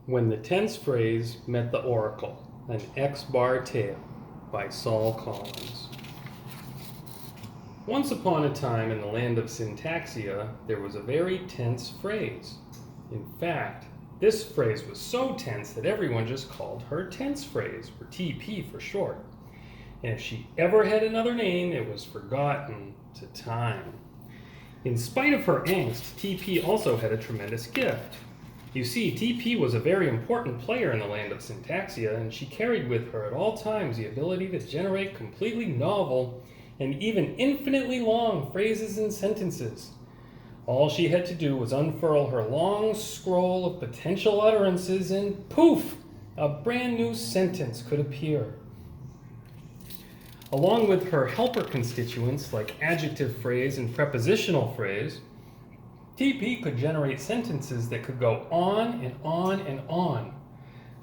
When the Tense Phrase Met the Oracle, an X-Bar Tale by Saul Collins. Once upon a time in the land of Syntaxia, there was a very tense phrase. In fact, this phrase was so tense that everyone just called her tense phrase, or TP for short. And if she ever had another name, it was forgotten to time. In spite of her angst, TP also had a tremendous gift. You see, TP was a very important player in the land of Syntaxia, and she carried with her at all times the ability to generate completely novel and even infinitely long phrases and sentences. All she had to do was unfurl her long scroll of potential utterances and poof, a brand new sentence could appear. Along with her helper constituents like adjective phrase and prepositional phrase, TP could generate sentences that could go on and on and on.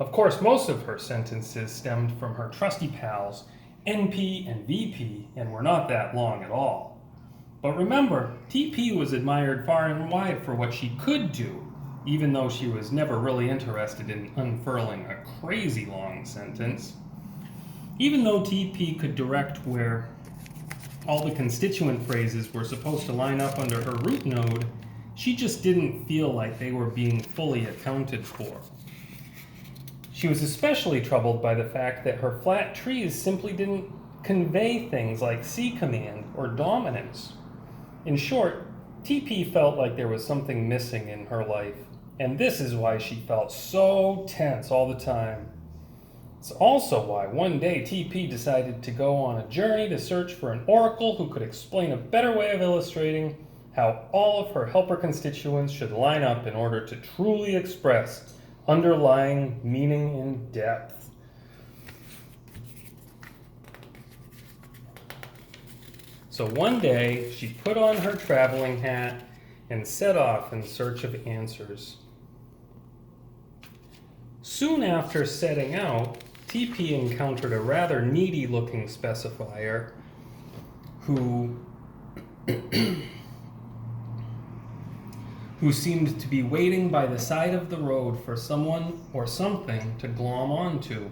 Of course, most of her sentences stemmed from her trusty pals, NP and VP, and were not that long at all. But remember, TP was admired far and wide for what she could do, even though she was never really interested in unfurling a crazy long sentence. Even though TP could direct where all the constituent phrases were supposed to line up under her root node, she just didn't feel like they were being fully accounted for. She was especially troubled by the fact that her flat trees simply didn't convey things like C command or dominance. In short, TP felt like there was something missing in her life, and this is why she felt so tense all the time. It's also why one day TP decided to go on a journey to search for an oracle who could explain a better way of illustrating how all of her helper constituents should line up in order to truly express underlying meaning and depth. So one day, she put on her traveling hat and set off in search of answers. Soon after setting out, TP encountered a rather needy-looking specifier who seemed to be waiting by the side of the road for someone or something to glom onto.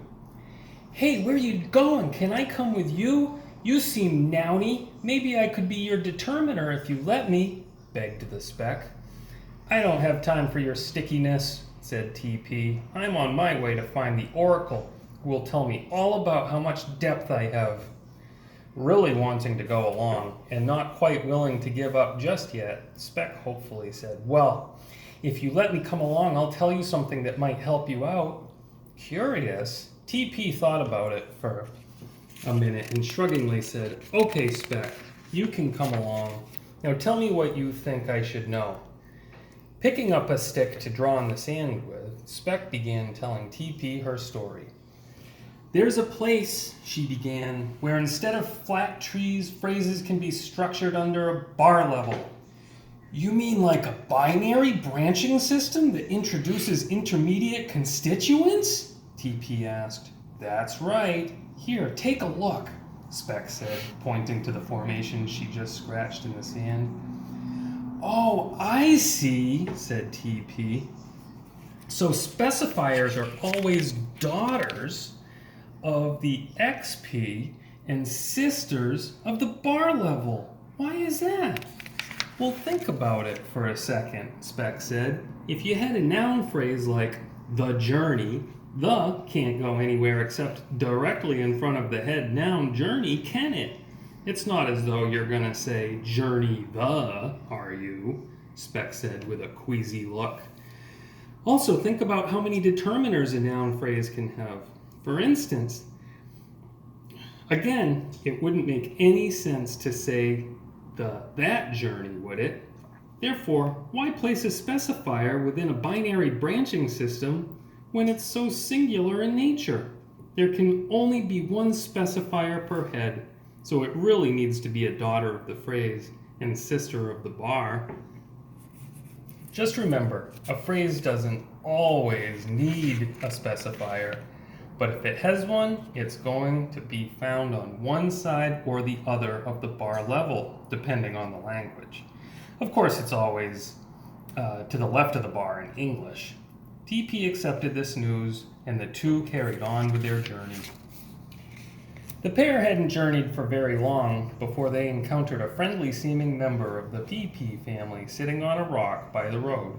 "Hey, where you going? Can I come with you? You seem nowny. Maybe I could be your determiner if you let me," begged the spec. "I don't have time for your stickiness," said TP. "I'm on my way to find the oracle who will tell me all about how much depth I have." Really wanting to go along, and not quite willing to give up just yet, Spec hopefully said, "Well, if you let me come along, I'll tell you something that might help you out." Curious, TP thought about it for a minute and shruggingly said, "Okay, Spec, you can come along. Now tell me what you think I should know." Picking up a stick to draw in the sand with, Spec began telling TP her story. "There's a place," she began, "where instead of flat trees, phrases can be structured under a bar level." "You mean like a binary branching system that introduces intermediate constituents?" TP asked. "That's right. Here, take a look," Spec said, pointing to the formation she just scratched in the sand. "Oh, I see," said TP. "So specifiers are always daughters of the XP and sisters of the bar level. Why is that?" "Well, think about it for a second," Spec said. "If you had a noun phrase like the journey, the can't go anywhere except directly in front of the head noun journey, can it? It's not as though you're gonna say journey the, are you?" Spec said with a queasy look. "Also, think about how many determiners a noun phrase can have. For instance, again, it wouldn't make any sense to say that journey, would it? Therefore, why place a specifier within a binary branching system when it's so singular in nature? There can only be one specifier per head, so it really needs to be a daughter of the phrase and sister of the bar." Just remember, a phrase doesn't always need a specifier. But if it has one, it's going to be found on one side or the other of the bar level, depending on the language. Of course, it's always to the left of the bar in English. TP accepted this news, and the two carried on with their journey. The pair hadn't journeyed for very long before they encountered a friendly-seeming member of the PP family sitting on a rock by the road.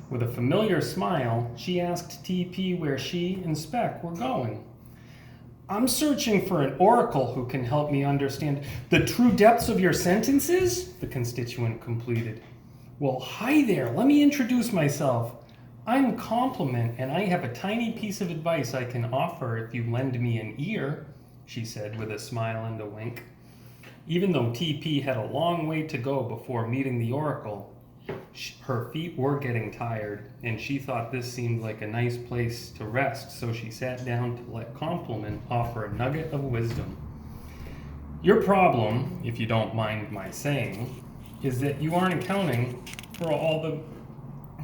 With a familiar smile, she asked TP where she and Speck were going. "I'm searching for an oracle who can help me understand the true depths of your sentences," the constituent completed. "Well, hi there. Let me introduce myself. I'm Compliment, and I have a tiny piece of advice I can offer if you lend me an ear," she said with a smile and a wink. Even though TP had a long way to go before meeting the oracle, her feet were getting tired, and she thought this seemed like a nice place to rest, so she sat down to let Compliment offer a nugget of wisdom. "Your problem, if you don't mind my saying, is that you aren't accounting for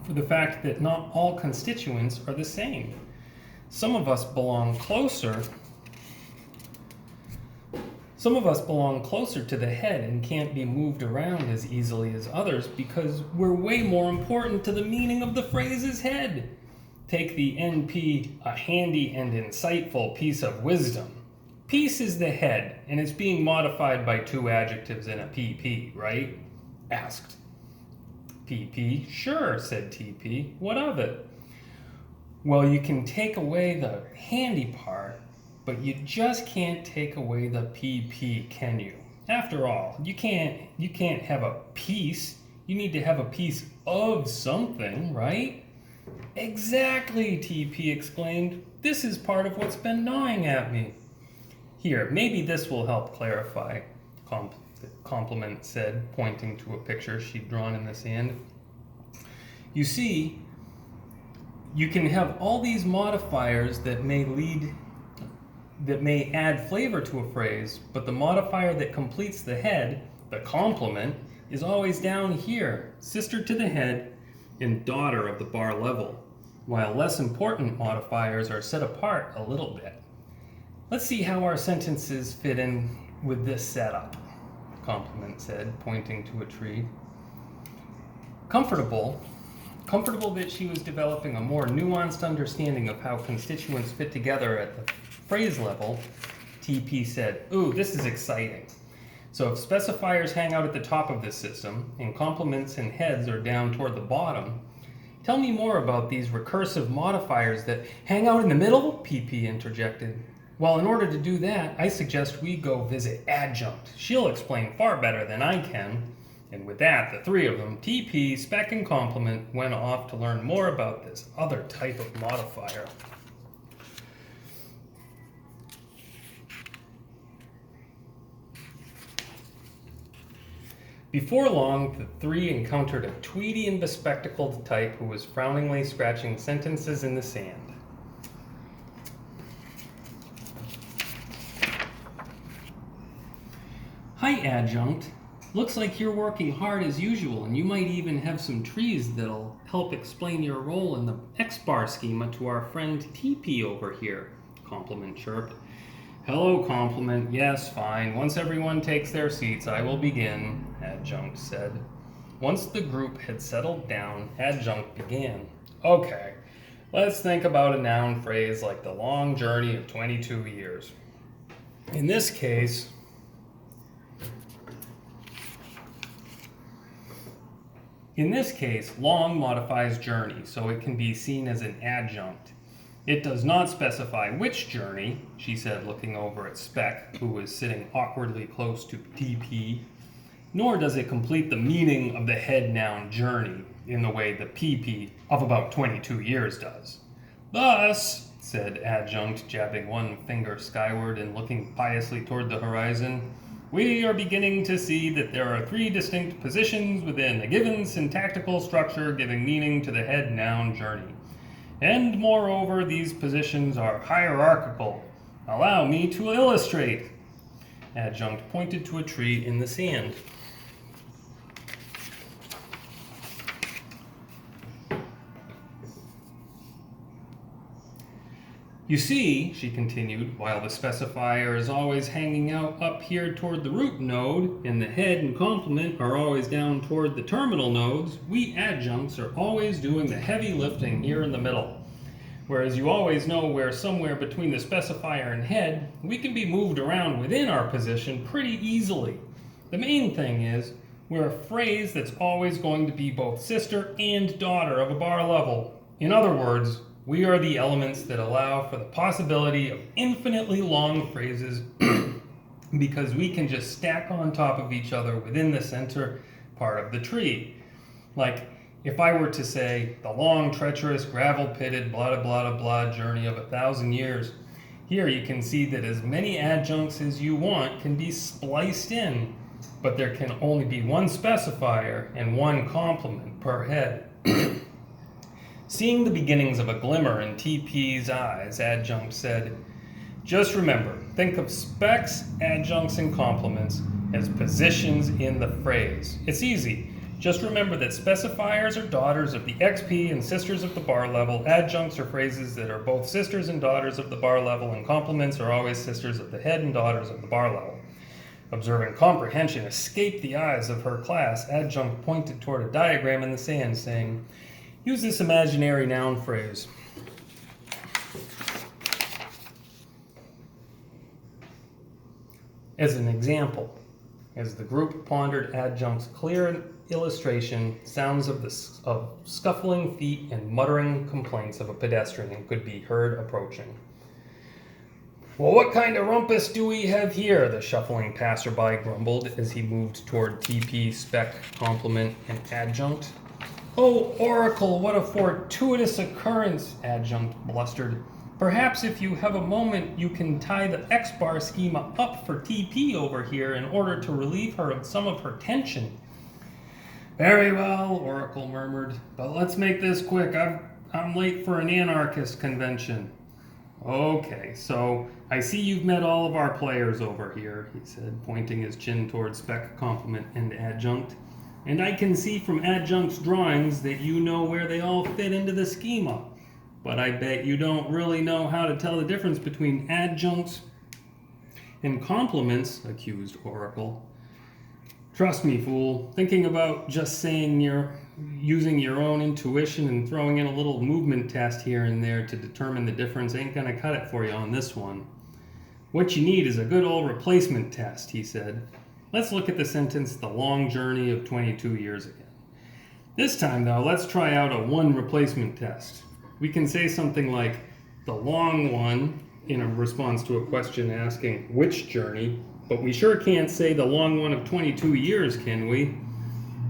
the fact that not all constituents are the same. Some of us belong closer to the head and can't be moved around as easily as others because we're way more important to the meaning of the phrase's head. Take the NP, a handy and insightful piece of wisdom. Piece is the head, and it's being modified by two adjectives in a PP, right?" asked PP. "Sure," said TP. "What of it?" "Well, you can take away the handy part, but you just can't take away the PP, can you? After all, you can't have a piece. You need to have a piece of something, right?" "Exactly," TP exclaimed. "This is part of what's been gnawing at me." "Here, maybe this will help clarify," Compliment said, pointing to a picture she'd drawn in the sand. "You see, you can have all these modifiers that may add flavor to a phrase, but the modifier that completes the head, the complement, is always down here, sister to the head and daughter of the bar level, while less important modifiers are set apart a little bit. Let's see how our sentences fit in with this setup," Compliment said, pointing to a tree. Comfortable that she was developing a more nuanced understanding of how constituents fit together at the phrase level, TP said, "Ooh, this is exciting. So if specifiers hang out at the top of this system, and complements and heads are down toward the bottom, tell me more about these recursive modifiers that hang out in the middle," PP interjected. "Well, in order to do that, I suggest we go visit Adjunct. She'll explain far better than I can." And with that, the three of them, TP, Speck, and Compliment, went off to learn more about this other type of modifier. Before long, the three encountered a tweedy and bespectacled type who was frowningly scratching sentences in the sand. "Hi, Adjunct. Looks like you're working hard as usual, and you might even have some trees that'll help explain your role in the X-bar schema to our friend TP over here," Compliment chirped. "Hello, Compliment. Yes, fine. Once everyone takes their seats, I will begin," Adjunct said. Once the group had settled down, Adjunct began. "Okay, let's think about a noun phrase like the long journey of 22 years. In this case, long modifies journey, so it can be seen as an adjunct. It does not specify which journey," she said, looking over at Speck, who was sitting awkwardly close to TP, "nor does it complete the meaning of the head noun journey in the way the PP of about 22 years does. Thus," said Adjunct, jabbing one finger skyward and looking piously toward the horizon, "we are beginning to see that there are three distinct positions within a given syntactical structure giving meaning to the head noun journey. And moreover, these positions are hierarchical. Allow me to illustrate." Adjunct pointed to a tree in the sand. You see, she continued, while the specifier is always hanging out up here toward the root node, and the head and complement are always down toward the terminal nodes, we adjuncts are always doing the heavy lifting here in the middle. Whereas you always know where somewhere between the specifier and head, we can be moved around within our position pretty easily. The main thing is, we're a phrase that's always going to be both sister and daughter of a bar level. In other words, we are the elements that allow for the possibility of infinitely long phrases because we can just stack on top of each other within the center part of the tree. Like, if I were to say, the long, treacherous, gravel-pitted, blah, blah, blah, blah journey of 1,000 years, here you can see that as many adjuncts as you want can be spliced in, but there can only be one specifier and one complement per head. Seeing the beginnings of a glimmer in TP's eyes, Adjunct said, "Just remember, think of specs, adjuncts, and complements as positions in the phrase. It's easy. Just remember that specifiers are daughters of the XP and sisters of the bar level. Adjuncts are phrases that are both sisters and daughters of the bar level, and complements are always sisters of the head and daughters of the bar level." Observing comprehension escape the eyes of her class, Adjunct pointed toward a diagram in the sand, saying, "Use this imaginary noun phrase. As an example." As the group pondered Adjunct's clear illustration, sounds of scuffling feet and muttering complaints of a pedestrian could be heard approaching. "Well, what kind of rumpus do we have here?" the shuffling passerby grumbled as he moved toward TP, spec, complement, and adjunct. "Oh, Oracle, what a fortuitous occurrence," Adjunct blustered. "Perhaps if you have a moment, you can tie the X-bar schema up for TP over here in order to relieve her of some of her tension." "Very well," Oracle murmured, "but let's make this quick. I'm late for an anarchist convention." "Okay, so I see you've met all of our players over here," he said, pointing his chin toward spec, complement, and adjunct. "And I can see from Adjunct's drawings that you know where they all fit into the schema. But I bet you don't really know how to tell the difference between adjuncts and complements," accused Oracle. "Trust me, fool. Thinking about just using your own intuition and throwing in a little movement test here and there to determine the difference ain't gonna cut it for you on this one. What you need is a good old replacement test," he said. "Let's look at the sentence, 'the long journey of 22 years' again. This time, though, let's try out a one replacement test. We can say something like, 'the long one,' in a response to a question asking which journey, but we sure can't say the long one of 22 years, can we?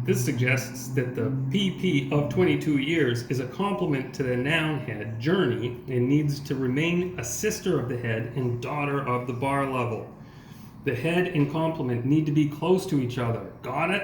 This suggests that the PP of 22 years is a complement to the noun head, journey, and needs to remain a sister of the head and daughter of the bar level. The head and complement need to be close to each other. Got it?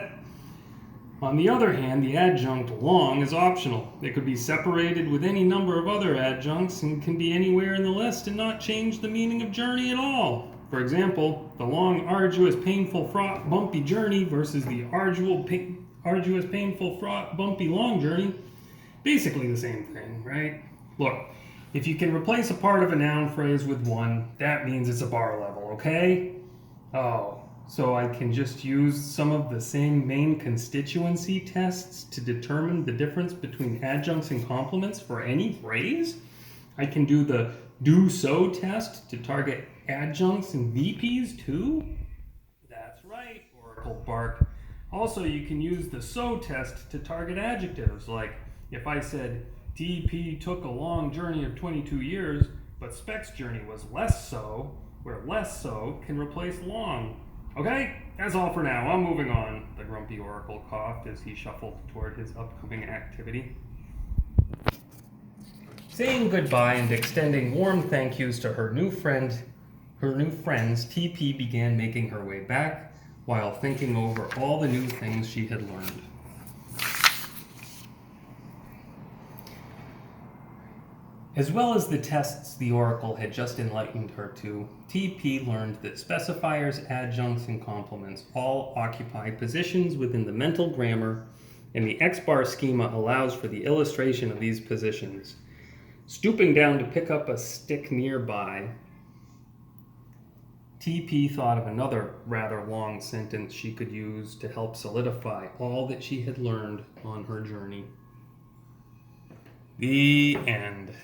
On the other hand, the adjunct long is optional. It could be separated with any number of other adjuncts and can be anywhere in the list and not change the meaning of journey at all. For example, the long, arduous, painful, fraught, bumpy journey versus the arduous, painful, fraught, bumpy, long journey. Basically the same thing, right? Look, if you can replace a part of a noun phrase with one, that means it's a bar level, okay? Oh. So I can just use some of the same main constituency tests to determine the difference between adjuncts and complements for any phrase? I can do the do-so test to target adjuncts and VPs too? That's right, Oracle barked. Also, you can use the so test to target adjectives, like if I said TP took a long journey of 22 years, but Spec's journey was less so, where less so can replace long. Okay, that's all for now. I'm moving on, the grumpy Oracle coughed as he shuffled toward his upcoming activity. Saying goodbye and extending warm thank yous to her new friends, TP began making her way back while thinking over all the new things she had learned. As well as the tests the Oracle had just enlightened her to, TP learned that specifiers, adjuncts, and complements all occupy positions within the mental grammar, and the X-bar schema allows for the illustration of these positions. Stooping down to pick up a stick nearby, TP thought of another rather long sentence she could use to help solidify all that she had learned on her journey. The end.